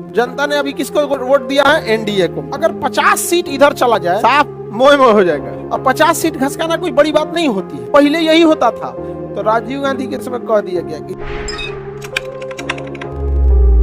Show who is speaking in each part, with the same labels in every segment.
Speaker 1: जनता ने अभी किसको वोट दिया है? एनडीए को। अगर 50 सीट इधर चला जाए साफ मोह मोह हो जाएगा। अब 50 सीट घसकाना कोई बड़ी बात नहीं होती है, पहले यही होता था। तो राजीव गांधी के समय कह दिया गया कि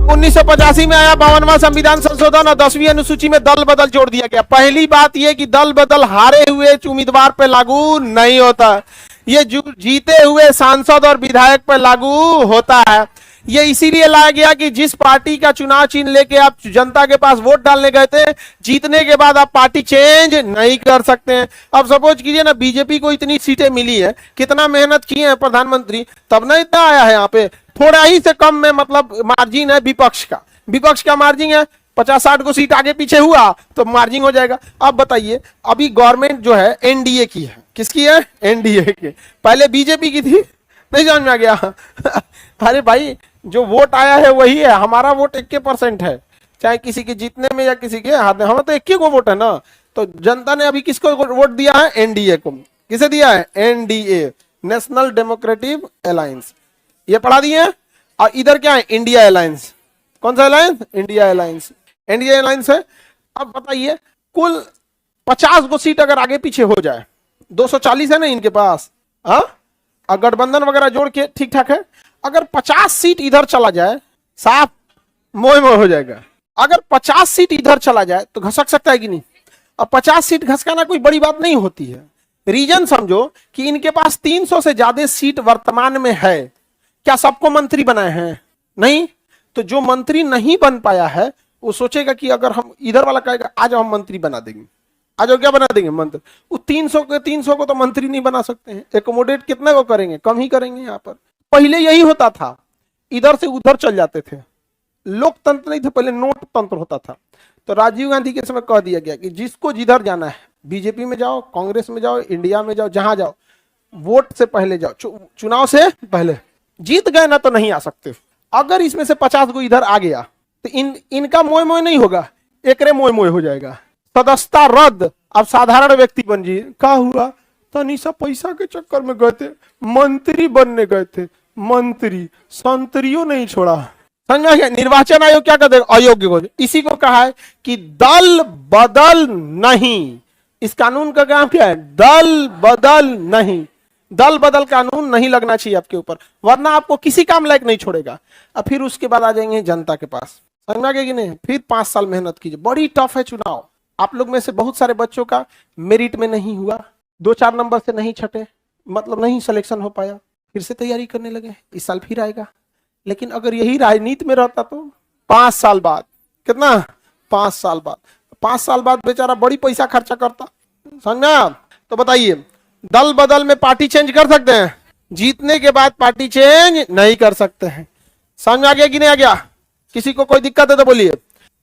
Speaker 1: 1985 में आया 52वां संविधान संशोधन और 10वीं अनुसूची में दल बदल जोड़ दिया गया। पहली बात यह कि दल बदल हारे हुए उम्मीदवार पर लागू नहीं होता, ये जीते हुए सांसद और विधायक पर लागू होता है। ये इसीलिए लाया गया कि जिस पार्टी का चुनाव चिन्ह लेके आप जनता के पास वोट डालने गए थे, जीतने के बाद आप पार्टी चेंज नहीं कर सकते हैं। अब सपोज कीजिए ना, बीजेपी को इतनी सीटें मिली है, कितना मेहनत किए हैं प्रधानमंत्री, तब ना इतना आया है यहाँ पे। थोड़ा ही से कम में मतलब मार्जिन है विपक्ष का मार्जिन है 50-60 को सीट आगे पीछे हुआ तो मार्जिन हो जाएगा। अब बताइए, अभी गवर्नमेंट जो है एनडीए की है, किसकी है? एनडीए की। पहले बीजेपी की थी, नहीं समझ में आ गया? अरे भाई, जो वोट आया है वही है, हमारा वोट 21% है, चाहे किसी के जीतने में या किसी के हाथ में, हमें तो 21 को वोट है ना। तो जनता ने अभी किसको वोट दिया है? एनडीए को। किसे दिया है? NDA, national democratic alliance. ये पढ़ा दिए हैं। और इधर क्या है? India alliance. कौन सा alliance? India alliance. India alliance है। अब बताइए, कुल 50 को सीट अगर आगे पीछे हो जाए, 240 है ना इनके पास, हाँ, और गठबंधन वगैरह जोड़ के ठीक ठाक है। अगर 50 सीट इधर चला जाए, साफ मोह मोह हो जाएगा। अगर 50 सीट इधर चला जाए तो घसक सकता है कि नहीं? अब 50 सीट घसकाना कोई बड़ी बात नहीं होती है। रीजन समझो कि इनके पास 300 से ज्यादा सीट वर्तमान में है। क्या सबको मंत्री बनाए हैं? नहीं। तो जो मंत्री नहीं बन पाया है वो सोचेगा कि अगर हम, इधर वाला कहेगा आज हम मंत्री बना देंगे, आज क्या बना देंगे? मंत्री। वो 300 को तो मंत्री नहीं बना सकते हैं। एकोमोडेट कितने को करेंगे? कम ही करेंगे। यहाँ पर पहले यही होता था, इधर से उधर चल जाते थे। लोकतंत्र नहीं था, पहले नोट तंत्र होता था। तो राजीव गांधी के समय कह दिया गया कि जिसको जिधर जाना है, बीजेपी में जाओ, कांग्रेस में जाओ, इंडिया में जाओ, जहां जाओ, वोट से पहले जाओ, चुनाव से पहले। जीत गए ना तो नहीं आ सकते। अगर इसमें से 50 को इधर आ गया तो इनका मोह मोह नहीं होगा, एकरे मोह मोह हो जाएगा। सदस्यता रद्द। अब साधारण व्यक्ति बन जी, क्या हुआ? तनिषा पैसा के चक्कर में गए थे, मंत्री बनने गए थे, मंत्री संतरियों नहीं छोड़ा। समझ गया? निर्वाचन आयोग क्या कर देगा? अयोग्य को। इसी को कहा है कि दल बदल नहीं। इस कानून का काम क्या है? दल बदल नहीं। दल बदल कानून नहीं लगना चाहिए आपके ऊपर, वरना आपको किसी काम लायक नहीं छोड़ेगा। अब फिर उसके बाद आ जाएंगे जनता के पास। समझ में आ गया कि नहीं? फिर 5 साल मेहनत कीजिए। बड़ी टफ है चुनाव। आप लोग में से बहुत सारे बच्चों का मेरिट में नहीं हुआ, 2-4 नंबर से नहीं छटे, मतलब नहीं सिलेक्शन हो पाया, फिर से तैयारी करने लगे। इस साल फिर आएगा। लेकिन अगर यही राजनीति में रहता तो 5 साल बाद, कितना? 5 साल बाद, 5 साल बाद बेचारा बड़ी पैसा खर्चा करता। समझा? तो बताइए, दल बदल में पार्टी चेंज कर सकते हैं, जीतने के बाद पार्टी चेंज नहीं कर सकते हैं। समझ में आ गया कि नहीं आ गया? किसी को कोई दिक्कत है तो बोलिए।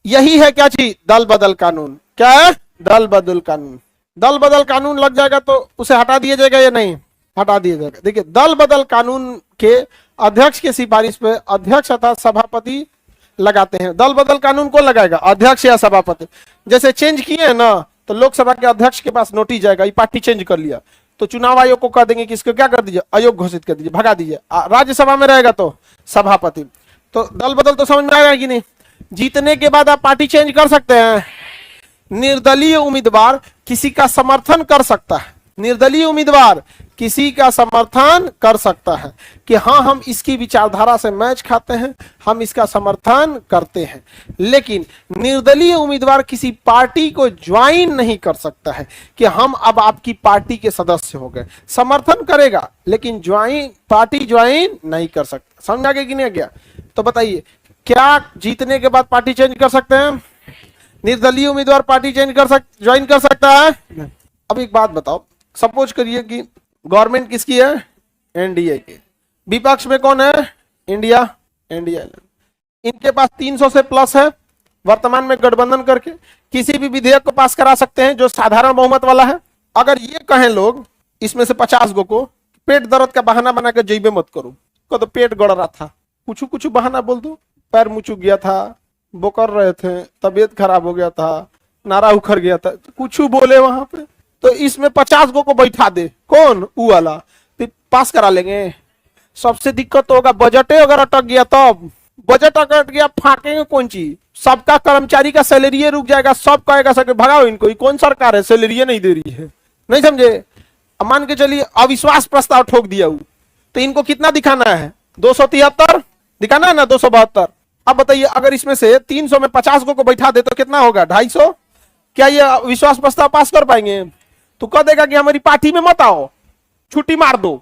Speaker 1: यही है क्या चीज? दल बदल कानून। क्या है? दल बदल कानून। दल बदल कानून लग जाएगा तो उसे हटा दिया जाएगा या नहीं? हटा दिया जाएगा। देखिए, दल बदल कानून के अध्यक्ष के सिफारिश पे अध्यक्ष अर्थात सभापति लगाते हैं। दल बदल कानून कौन लगाएगा? अध्यक्ष या सभापति। जैसे चेंज किए हैं ना, तो लोकसभा के अध्यक्ष के पास नोटिस जाएगा, ये पार्टी चेंज कर लिया, तो चुनाव आयोग को कह देंगे कि इसको क्या कर दीजिए? अयोग घोषित कर दीजिए, भगा दीजिए। राज्यसभा में रहेगा तो सभापति। तो दल बदल तो समझ में आएगा कि नहीं? जीतने के बाद आप पार्टी चेंज कर सकते हैं। निर्दलीय उम्मीदवार किसी का समर्थन कर सकता है। निर्दलीय उम्मीदवार किसी का समर्थन कर सकता है कि हाँ, हम इसकी विचारधारा से मैच खाते हैं, हम इसका समर्थन करते हैं। लेकिन निर्दलीय उम्मीदवार किसी पार्टी को ज्वाइन नहीं कर सकता है कि हम अब आपकी पार्टी के सदस्य हो गए। समर्थन करेगा लेकिन पार्टी ज्वाइन नहीं कर सकता। समझ आ गया कि नहीं आ गया? तो बताइए, क्या जीतने के बाद पार्टी चेंज कर सकते हैं? निर्दलीय उम्मीदवार पार्टी चेंज ज्वाइन कर सकता है? अब एक बात बताओ, सपोज करिए कि गवर्नमेंट किसकी है? एनडीए की। विपक्ष में कौन है? इंडिया। इनके पास 300 से प्लस है। वर्तमान में गठबंधन करके किसी भी विधेयक को पास करा सकते हैं जो साधारण बहुमत वाला है। अगर ये कहें लोग इसमें से 50 को पेट दर्द का बहाना बना कर जइबे मत करो, तो पेट गड़ रहा था, कुछ बहाना बोल दो, पैर मुचुक गया था, बोकर रहे थे, तबीयत खराब हो गया था, नारा उखड़ गया था, कुछ बोले वहां पे, तो इसमें 50 को बैठा दे, कौन? ऊ वाला, फिर पास करा लेंगे। सबसे दिक्कत होगा बजटे अगर अटक गया तब बजट अकट गया, फाकेंगे कौन चीज? सबका कर्मचारी का सैलरी रुक जाएगा, सब कहेगा सर भगाओ इनको, कौन सरकार है सैलरी नहीं दे रही है? नहीं समझे? अब मान के चलिए अविश्वास प्रस्ताव ठोक दिया हूं, तो इनको कितना दिखाना है? 273 दिखाना है ना, 272। अब बताइए अगर इसमें से 300 में 50 को बैठा दे तो कितना होगा? 250। क्या ये विश्वास प्रस्ताव पास कर पाएंगे? तो कह देगा कि हमारी पार्टी में मत आओ, छुट्टी मार दो।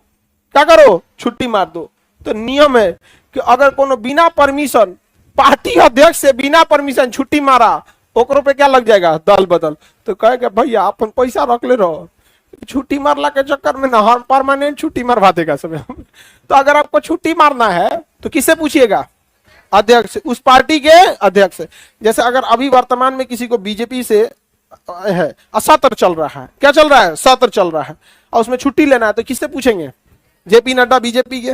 Speaker 1: क्या करो? छुट्टी मार दो। तो नियम है कि अगर कोनो बिना परमिशन, पार्टी अध्यक्ष से बिना परमिशन छुट्टी मारा, ओकरो पे क्या लग जाएगा? दल बदल। तो कहेगा भैया अपन पैसा रख ले रहो, छुट्टी मारला के चक्कर में ना हर परमानेंट छुट्टी मरवा देगा सब। तो अगर आपको छुट्टी मारना है तो किससे पूछिएगा? अध्यक्ष, उस पार्टी के अध्यक्ष। जैसे अगर अभी वर्तमान में किसी को बीजेपी से है, सत्र चल रहा है, क्या चल रहा है? सत्र चल रहा है, और उसमें छुट्टी लेना है तो किससे पूछेंगे? जेपी नड्डा बीजेपी के।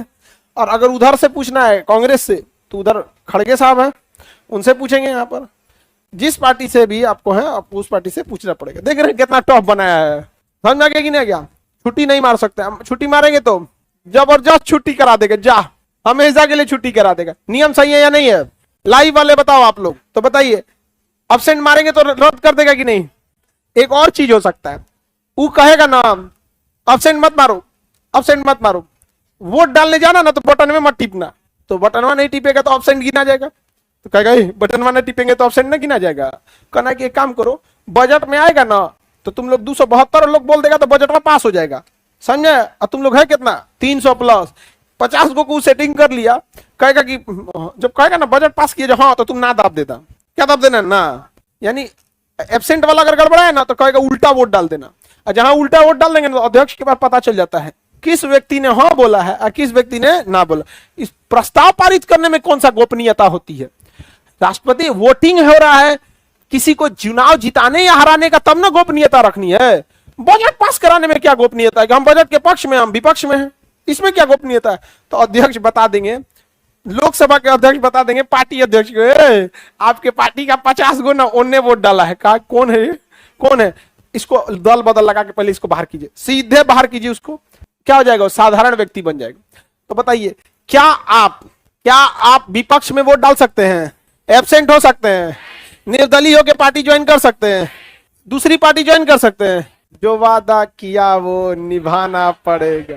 Speaker 1: और अगर उधर से पूछना है कांग्रेस से, तो उधर खड़गे साहब है, उनसे पूछेंगे। यहाँ पर जिस पार्टी से भी आपको है, आपको उस पार्टी से पूछना पड़ेगा। देख रहे हैं कितना टॉप बनाया है, समझ में गया कि नहीं गया? छुट्टी नहीं मार सकते हम, छुट्टी मारेंगे तो जबरदस्त छुट्टी करा देगा, जा हमेशा के लिए छुट्टी करा देगा। नियम सही है या नहीं है? लाइव वाले बताओ आप लोग, तो बताइए। अब्सेंट मारेंगे तो रद्द कर देगा कि नहीं? एक और चीज हो सकता है, वो कहेगा ना अब्सेंट मत मारो, अब्सेंट मत मारो, वोट डालने जाना ना तो बटन में मत टिपना। तो बटनवा नहीं टिपेगा तो अब्सेंट गिना जाएगा। तो कहेगा बटनवा नहीं टिपेंगे तो अब्सेंट नहीं गिना जाएगा। कहना कि एक काम करो, बजट में आएगा ना तो तुम लोग 272 लोग बोल देगा तो बजट में पास हो जाएगा, समझे? और तुम लोग है कितना? 300 प्लस 50 को सेटिंग कर लिया। कहेगा कि जब कहेगा ना बजट पास किया, हाँ तो तुम ना दाब देता। क्या दाब देना ना? यानी एब्सेंट वाला अगर गड़बड़ा है ना तो कहेगा उल्टा वोट डाल देना। और जहां उल्टा वोट डाल देंगे ना तो अध्यक्ष के पास पता चल जाता है किस व्यक्ति ने हाँ बोला है और किस व्यक्ति ने ना बोला। इस प्रस्ताव पारित करने में कौन सा गोपनीयता होती है? राष्ट्रपति वोटिंग हो रहा है, किसी को चुनाव जिताने या हराने का, तब ना गोपनीयता रखनी है। बजट पास कराने में क्या गोपनीयता है कि हम बजट के पक्ष में, हम विपक्ष में हैं, इसमें क्या गोपनीयता है? तो अध्यक्ष बता देंगे, लोकसभा के अध्यक्ष बता देंगे पार्टी अध्यक्ष को, आपके पार्टी का 50 गो ना ओने वोट डाला है। कहा कौन है? कौन है? इसको दल बदल लगा के पहले इसको बाहर कीजिए, सीधे बाहर कीजिए उसको। क्या हो जाएगा? साधारण व्यक्ति बन जाएगा। तो बताइए क्या आप विपक्ष में वोट डाल सकते हैं? एब्सेंट हो सकते हैं, निर्दलीय होकर पार्टी ज्वाइन कर सकते हैं, दूसरी पार्टी ज्वाइन कर सकते हैं। जो वादा किया वो निभाना पड़ेगा,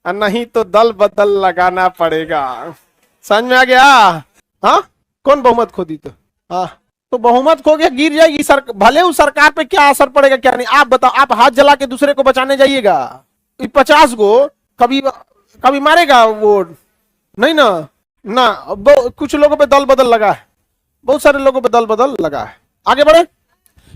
Speaker 1: और नहीं तो दल बदल लगाना पड़ेगा। समझ में आ गया? हाँ, कौन बहुमत खो दी? तो हाँ, तो बहुमत खो गया, गिर जाएगी भले उस सरकार पे क्या असर पड़ेगा क्या नहीं, आप बताओ। आप हाथ जला के दूसरे को बचाने जाइएगा? 50 गो कभी मारेगा वोट? नहीं ना। कुछ लोगों पे दल बदल लगा है, बहुत सारे लोगों पे दल बदल लगा है। आगे बढ़े,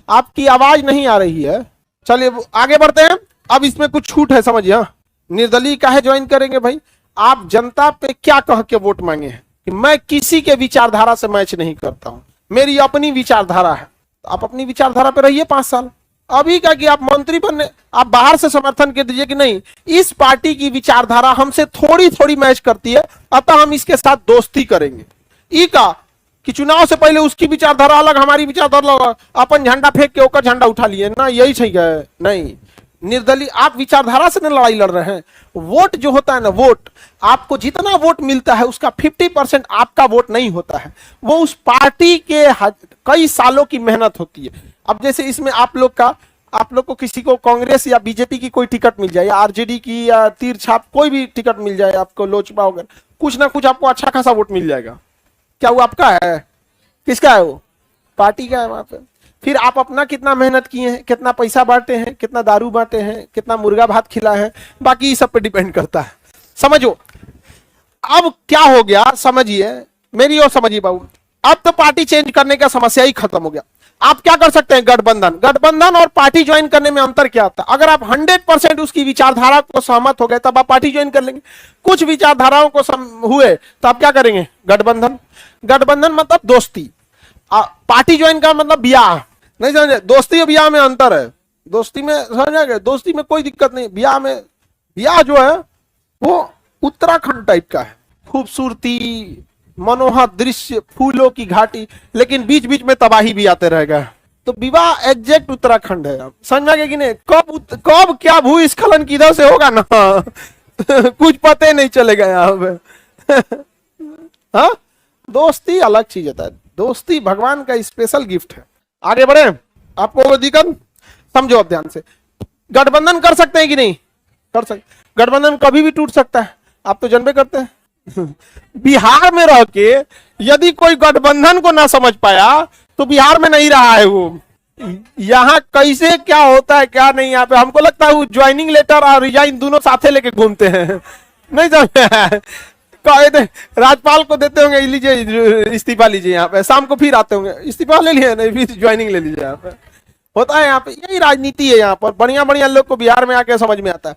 Speaker 1: आपकी आवाज नहीं आ रही है। चलिए आगे बढ़ते हैं। अब इसमें कुछ छूट है, समझिए। निर्दलीय काहे ज्वाइन करेंगे भाई? आप जनता पे क्या कह के वोट मांगे हैं कि मैं किसी के विचारधारा से मैच नहीं करता हूं, मेरी अपनी विचारधारा है। तो आप अपनी विचारधारा पे रहिए 5 साल। अभी का कि आप मंत्री बनने, आप बाहर से समर्थन कर दीजिए कि नहीं, इस पार्टी की विचारधारा हमसे थोड़ी थोड़ी मैच करती है, अतः हम इसके साथ दोस्ती करेंगे। ई का कि चुनाव से पहले उसकी विचारधारा अलग, हमारी विचारधारा अलग, अपन झंडा फेंक के ओकर झंडा उठा लिए ना, यही सही है? नहीं, निर्दलीय आप विचारधारा से न लड़ाई लड़ रहे हैं। वोट जो होता है ना, वोट आपको जितना वोट मिलता है उसका 50% आपका वोट नहीं होता है, वो उस पार्टी के कई सालों की मेहनत होती है। अब जैसे इसमें आप लोग को किसी को कांग्रेस या बीजेपी की कोई टिकट मिल जाए, या आरजेडी की या तीर छाप कोई भी टिकट मिल जाए, आपको लोजपा वगैरह, कुछ ना कुछ आपको अच्छा खासा वोट मिल जाएगा। क्या वो आपका है? किसका है? वो पार्टी का है। वहां पे फिर आप अपना कितना मेहनत किए हैं, कितना पैसा बांटे हैं, कितना दारू बांटे हैं, कितना मुर्गा भात खिला है, बाकी इस सब पे डिपेंड करता है। समझो अब क्या हो गया, समझिए मेरी और समझिए बाबू। अब तो पार्टी चेंज करने का समस्या ही खत्म हो गया। आप क्या कर सकते हैं? गठबंधन और पार्टी ज्वाइन करने में अंतर क्या होता है? अगर आप 100% उसकी विचारधारा को सहमत हो गए तब आप पार्टी ज्वाइन कर लेंगे। कुछ विचारधाराओं को हुए तो आप क्या करेंगे? गठबंधन मतलब दोस्ती, पार्टी ज्वाइन का मतलब ब्याह। नहीं समझे? दोस्ती और ब्याह में अंतर है। दोस्ती में समझे, दोस्ती में कोई दिक्कत नहीं, ब्याह जो है वो उत्तराखंड टाइप का है, खूबसूरती, मनोहर दृश्य, फूलों की घाटी, लेकिन बीच बीच में तबाही भी आते रहेगा। तो विवाह एग्जैक्ट उत्तराखंड है। समझ में गया कि नहीं? कब क्या भूस्खलन किधर से होगा ना कुछ पता नहीं चलेगा यहाँ पे। हाँ, दोस्ती अलग चीज होता है, दोस्ती भगवान का स्पेशल गिफ्ट है। आगे बढ़े, आपको कोई दिक्कत, समझो अब ध्यान से। गठबंधन कर सकते हैं कि नहीं? कर सकते। गठबंधन कभी भी टूट सकता है, आप तो जानबे करते हैं। बिहार में रह के यदि कोई गठबंधन को ना समझ पाया तो बिहार में नहीं रहा है वो। यहाँ कैसे क्या होता है क्या नहीं, यहाँ पे हमको लगता है वो ज्वाइनिंग लेटर और रिजाइन दोनों साथे लेके घूमते हैं। नहीं समझ, राज्यपाल को देते होंगे, लीजिए इस्तीफा लीजिए, यहाँ पे शाम को फिर आते होंगे, इस्तीफा ले लिए, नहीं फिर ज्वाइनिंग ले लीजिए। यहाँ पे होता है, यहाँ पे यही राजनीति है। यहाँ पर बढ़िया बढ़िया लोग को बिहार में आके समझ में आता है।